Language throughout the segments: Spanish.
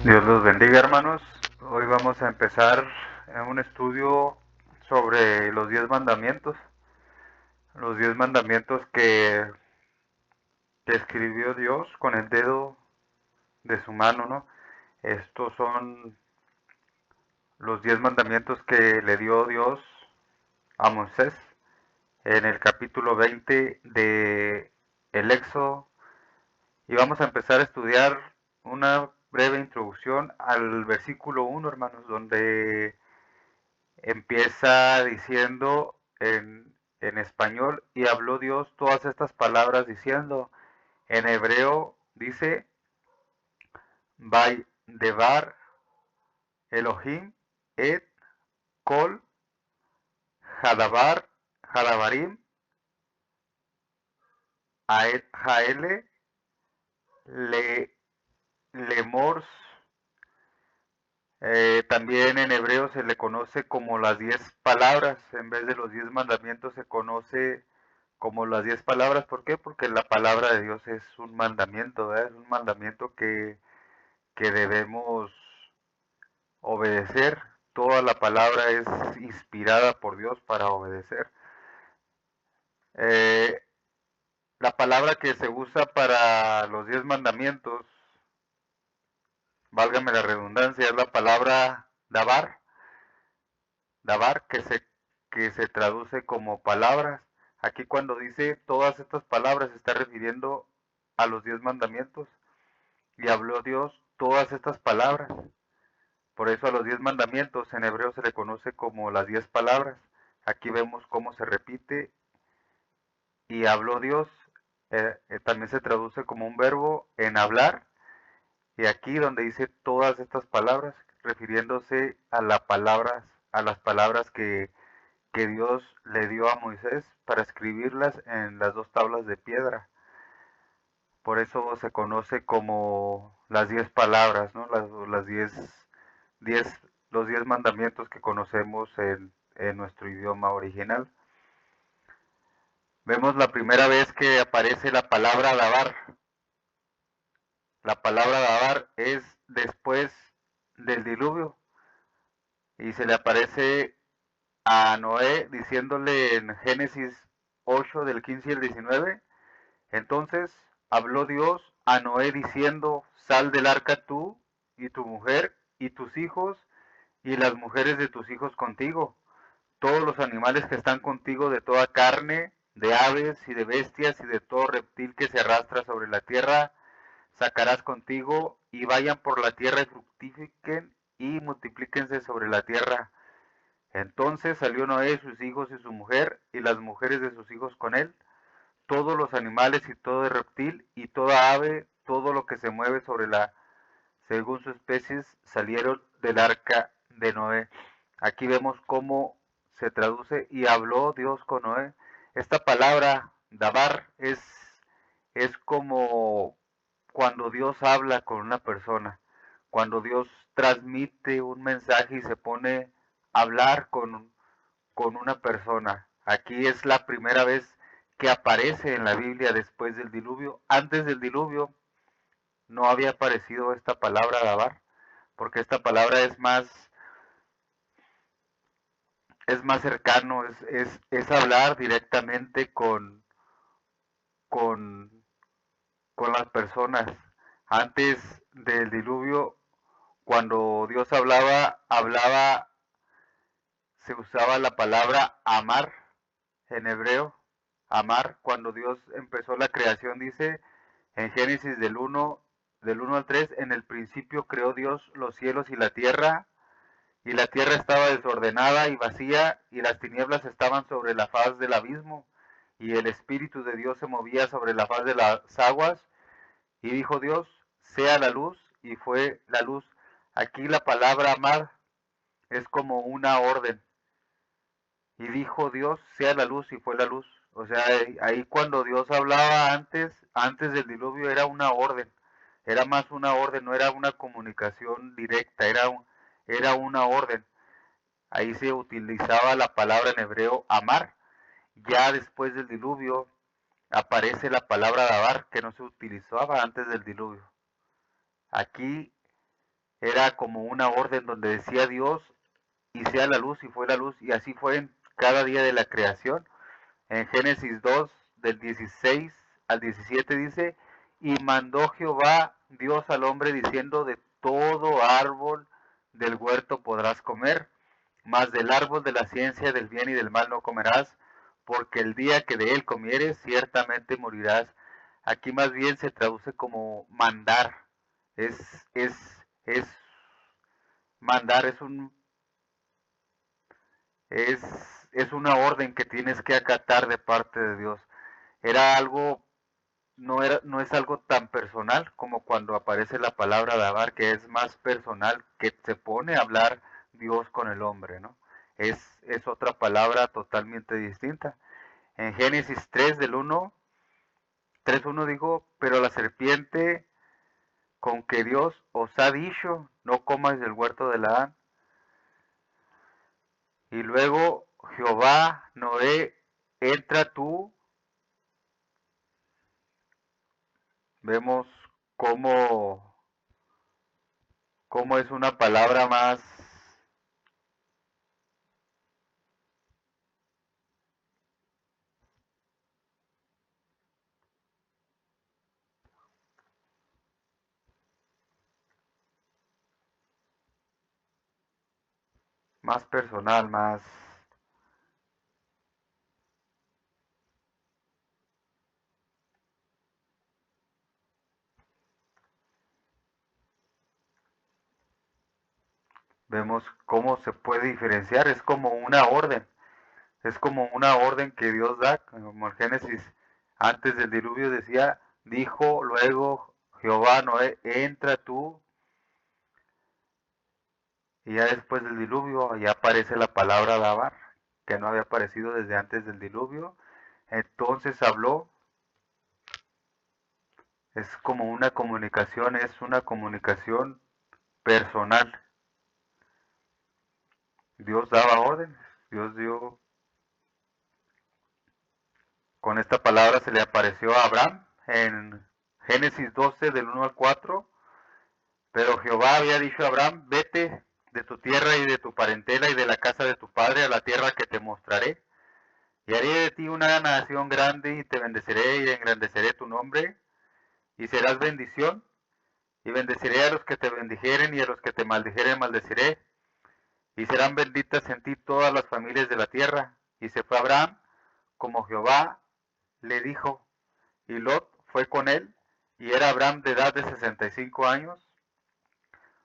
Dios los bendiga, hermanos. Hoy vamos a empezar un estudio sobre los 10 mandamientos. Los 10 mandamientos que escribió Dios con el dedo de su mano, ¿no? Estos son los 10 mandamientos que le dio Dios a Moisés en el capítulo 20 de el Éxodo. Y vamos a empezar a estudiar una breve introducción al versículo 1, hermanos, donde empieza diciendo en español, y habló Dios todas estas palabras diciendo, en hebreo dice, Bay Devar Elohim et Kol Hadabar Hadabarim Aet Haele Le Lemors. También en hebreo se le conoce como las 10 palabras, en vez de los 10 mandamientos se conoce como las 10 palabras. ¿Por qué? Porque la palabra de Dios es un mandamiento, ¿verdad? Es un mandamiento que debemos obedecer. Toda la palabra es inspirada por Dios para obedecer. Eh, la palabra que se usa para los 10 mandamientos, válgame la redundancia, es la palabra dabar, dabar que se traduce como palabras. Aquí cuando dice todas estas palabras se está refiriendo a los 10 mandamientos. Y habló Dios todas estas palabras. Por eso a los 10 mandamientos en hebreo se le conoce como las 10 palabras. Aquí vemos cómo se repite. Y habló Dios, también se traduce como un verbo en hablar. Y aquí donde dice todas estas palabras, refiriéndose a las palabras que Dios le dio a Moisés para escribirlas en las 2 tablas de piedra. Por eso se conoce como las 10 palabras, ¿no? Las 10, los 10 mandamientos que conocemos en nuestro idioma original. Vemos la primera vez que aparece la palabra dabar. La palabra dabar es después del diluvio y se le aparece a Noé diciéndole en Génesis 8 del 15 al 19. Entonces habló Dios a Noé diciendo, sal del arca tú y tu mujer y tus hijos y las mujeres de tus hijos contigo, todos los animales que están contigo de toda carne, de aves y de bestias y de todo reptil que se arrastra sobre la tierra, sacarás contigo y vayan por la tierra y fructifiquen y multiplíquense sobre la tierra. Entonces salió Noé, sus hijos y su mujer y las mujeres de sus hijos con él, todos los animales y todo reptil y toda ave, todo lo que se mueve sobre la, según sus especies, salieron del arca de Noé. Aquí vemos cómo se traduce y habló Dios con Noé. Esta palabra, dabar, es como cuando Dios habla con una persona, cuando Dios transmite un mensaje y se pone a hablar con una persona. Aquí es la primera vez que aparece en la Biblia después del diluvio. Antes del diluvio no había aparecido esta palabra dabar, porque esta palabra es más cercano, es hablar directamente con, con las personas. Antes del diluvio, cuando Dios hablaba, se usaba la palabra amar en hebreo. Amar, cuando Dios empezó la creación, dice en Génesis del 1 al 3, en el principio creó Dios los cielos y la tierra estaba desordenada y vacía, y las tinieblas estaban sobre la faz del abismo, y el Espíritu de Dios se movía sobre la faz de las aguas, y dijo Dios, sea la luz, y fue la luz. Aquí la palabra amar es como una orden, y dijo Dios, sea la luz, y fue la luz. O sea, ahí cuando Dios hablaba antes del diluvio era una orden, era más una orden, no era una comunicación directa, era una orden. Ahí se utilizaba la palabra en hebreo amar. Ya después del diluvio aparece la palabra dabar, que no se utilizaba antes del diluvio. Aquí era como una orden donde decía Dios y sea la luz y fue la luz y así fue en cada día de la creación. En Génesis 2 del 16 al 17 dice, y mandó Jehová Dios al hombre diciendo, de todo árbol del huerto podrás comer, mas del árbol de la ciencia del bien y del mal no comerás, porque el día que de él comieres ciertamente morirás. Aquí más bien se traduce como mandar. Es, es, es mandar, es, es una orden que tienes que acatar de parte de Dios. Era algo, no es algo tan personal como cuando aparece la palabra dabar, que es más personal, que se pone a hablar Dios con el hombre, ¿no? Es otra palabra totalmente distinta. En Génesis 3 del 1, 3:1 dijo, pero la serpiente con que Dios os ha dicho, no comáis del huerto de Adán. Y luego Jehová, Noé, entra tú. Vemos cómo, cómo es una palabra más personal, más... Vemos cómo se puede diferenciar, es como una orden que Dios da, como el Génesis, antes del diluvio decía, dijo luego Jehová Noé, entra tú, y ya después del diluvio, ya aparece la palabra lavar, que no había aparecido desde antes del diluvio, entonces habló, es una comunicación personal, Dios daba órdenes, Dios dio, con esta palabra se le apareció a Abraham en Génesis 12 del 1 al 4, pero Jehová había dicho a Abraham, vete de tu tierra y de tu parentela y de la casa de tu padre a la tierra que te mostraré, y haré de ti una nación grande y te bendeciré y engrandeceré tu nombre, y serás bendición, y bendeciré a los que te bendijeren y a los que te maldijeren maldeciré, y serán benditas en ti todas las familias de la tierra. Y se fue Abraham como Jehová le dijo, y Lot fue con él, y era Abraham de edad de 65 años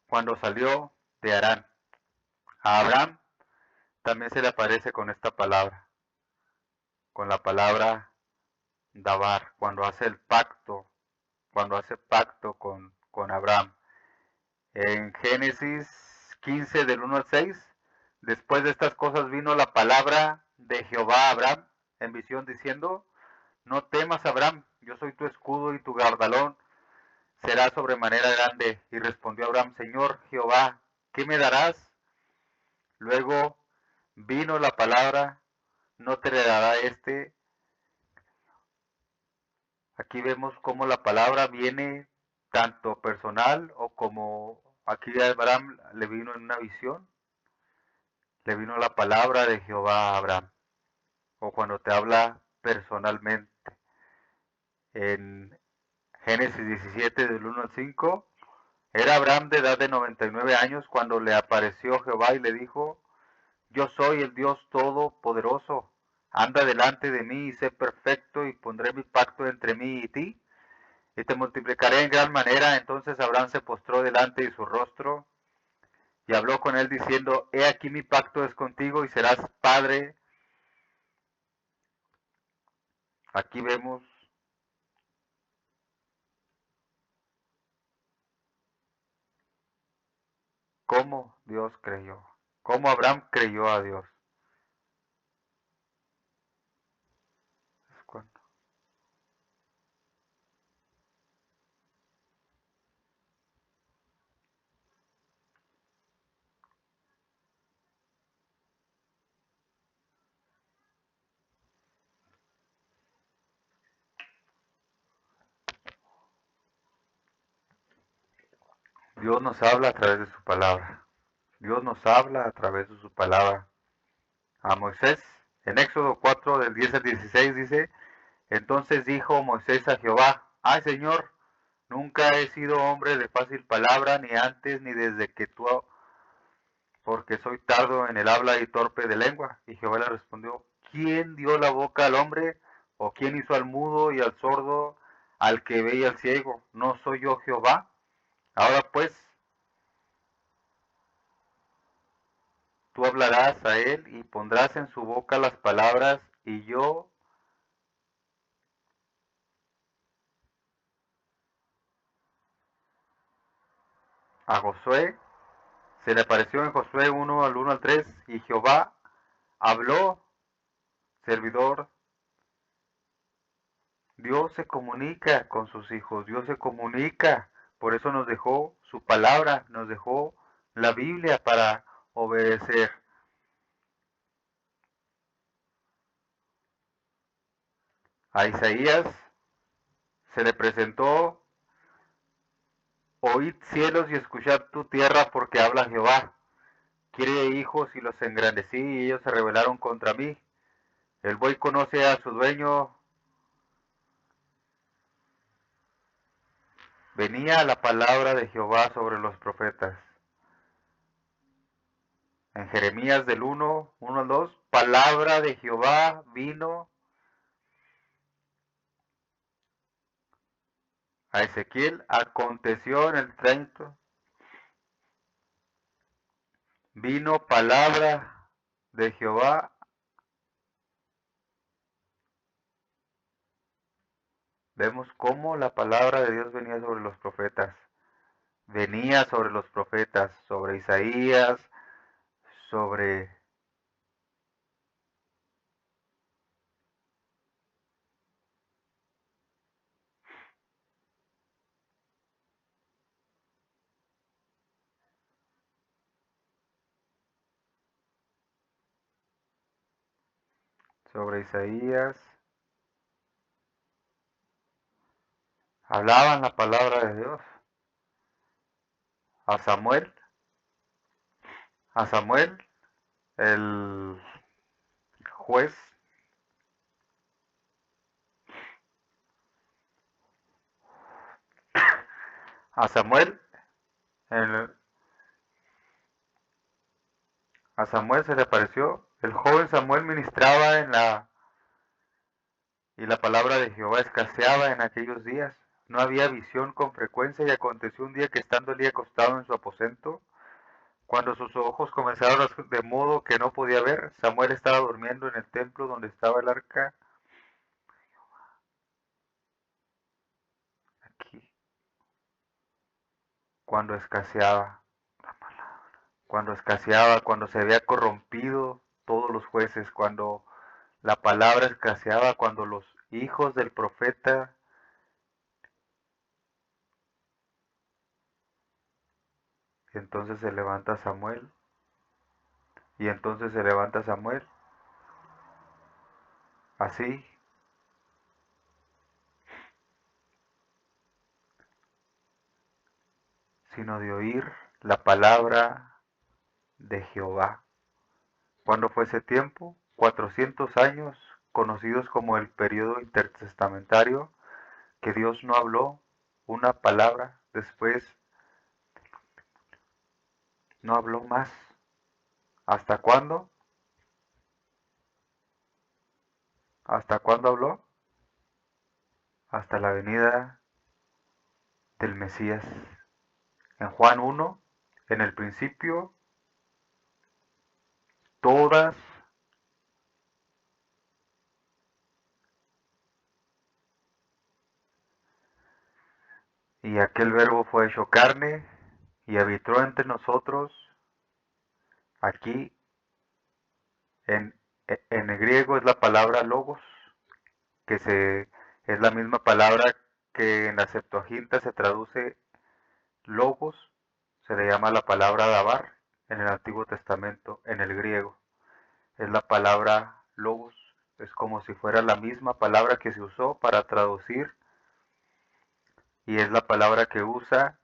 cuando salió de Harán. A Abraham también se le aparece con esta palabra, con la palabra Dabar, cuando hace pacto con Abraham. En Génesis 15 del 1 al 6, después de estas cosas vino la palabra de Jehová a Abraham en visión diciendo, no temas Abraham, yo soy tu escudo y tu gardalón será sobremanera grande. Y respondió Abraham, Señor Jehová, ¿qué me darás? Luego vino la palabra, no te heredará este. Aquí vemos cómo la palabra viene tanto personal o como aquí a Abraham le vino en una visión, le vino la palabra de Jehová a Abraham, o cuando te habla personalmente. En Génesis 17 del 1 al 5, era Abraham de edad de 99 años cuando le apareció Jehová y le dijo, yo soy el Dios Todopoderoso, anda delante de mí y sé perfecto y pondré mi pacto entre mí y ti y te multiplicaré en gran manera. Entonces Abraham se postró delante de su rostro y habló con él diciendo, he aquí mi pacto es contigo y serás padre. Aquí vemos cómo Dios creyó, cómo Abraham creyó a Dios. Dios nos habla a través de su palabra. Dios nos habla a través de su palabra. A Moisés, en Éxodo 4, del 10 al 16 dice, entonces dijo Moisés a Jehová, ay Señor, nunca he sido hombre de fácil palabra, ni antes ni desde que tú, porque soy tardo en el habla y torpe de lengua. Y Jehová le respondió, ¿quién dio la boca al hombre? ¿O quién hizo al mudo y al sordo, al que ve y al ciego? ¿No soy yo Jehová? Ahora pues, tú hablarás a él y pondrás en su boca las palabras, y yo a Josué. Se le apareció en Josué 1 al 1 al 3, y Jehová habló, servidor. Dios se comunica con sus hijos, Dios se comunica, por eso nos dejó su palabra, nos dejó la Biblia para obedecer. A Isaías se le presentó, oíd cielos y escuchad tu tierra porque habla Jehová. Quiere hijos y los engrandecí y ellos se rebelaron contra mí. El buey conoce a su dueño. Venía la palabra de Jehová sobre los profetas. En Jeremías del 1 al 2, palabra de Jehová vino a Ezequiel. Aconteció en el 30, vino palabra de Jehová. Vemos cómo la palabra de Dios venía sobre los profetas. Venía sobre los profetas, sobre Isaías, sobre Isaías. Hablaban la palabra de Dios. A Samuel, a Samuel, el juez, a Samuel, el, a Samuel se le apareció. El joven Samuel ministraba y la palabra de Jehová escaseaba en aquellos días. No había visión con frecuencia y aconteció un día que estando Elí acostado en su aposento, cuando sus ojos comenzaron de modo que no podía ver, Samuel estaba durmiendo en el templo donde estaba el arca. Aquí, cuando escaseaba, cuando se había corrompido todos los jueces, cuando la palabra escaseaba, cuando los hijos del profeta, entonces se levanta Samuel, y entonces se levanta Samuel, así, sino de oír la palabra de Jehová. ¿Cuándo fue ese tiempo? 400 años, conocidos como el periodo intertestamentario, que Dios no habló una palabra, después no habló más. ¿Hasta cuándo? ¿Hasta cuándo habló? Hasta la venida del Mesías. En Juan 1, en el principio, todas y aquel verbo fue hecho carne y habitó entre nosotros. Aquí en, en el griego es la palabra logos, es la misma palabra que en la Septuaginta se traduce logos, se le llama la palabra dabar en el Antiguo Testamento, en el griego. Es la palabra logos, es como si fuera la misma palabra que se usó para traducir y es la palabra que usa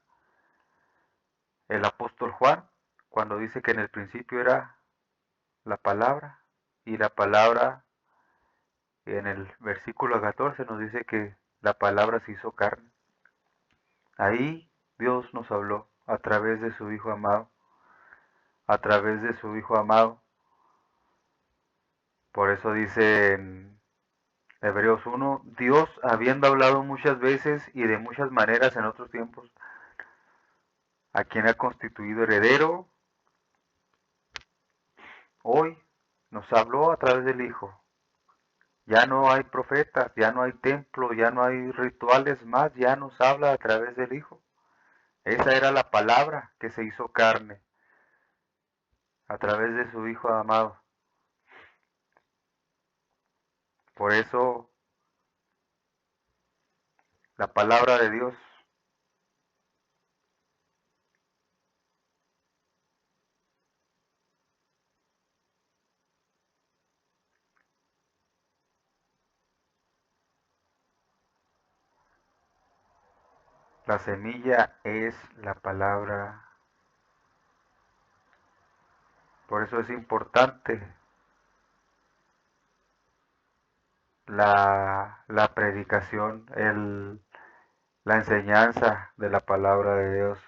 el apóstol Juan cuando dice que en el principio era la palabra y la palabra en el versículo 14 nos dice que la palabra se hizo carne. Ahí Dios nos habló a través de su Hijo amado, a través de su Hijo amado. Por eso dice en Hebreos 1, Dios habiendo hablado muchas veces y de muchas maneras en otros tiempos, a quien ha constituido heredero, hoy nos habló a través del Hijo. Ya no hay profetas, ya no hay templo, ya no hay rituales más, ya nos habla a través del Hijo. Esa era la palabra que se hizo carne a través de su Hijo amado. Por eso la palabra de Dios, la semilla es la palabra. Por eso es importante la predicación, la enseñanza de la palabra de Dios.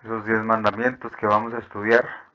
Esos 10 mandamientos que vamos a estudiar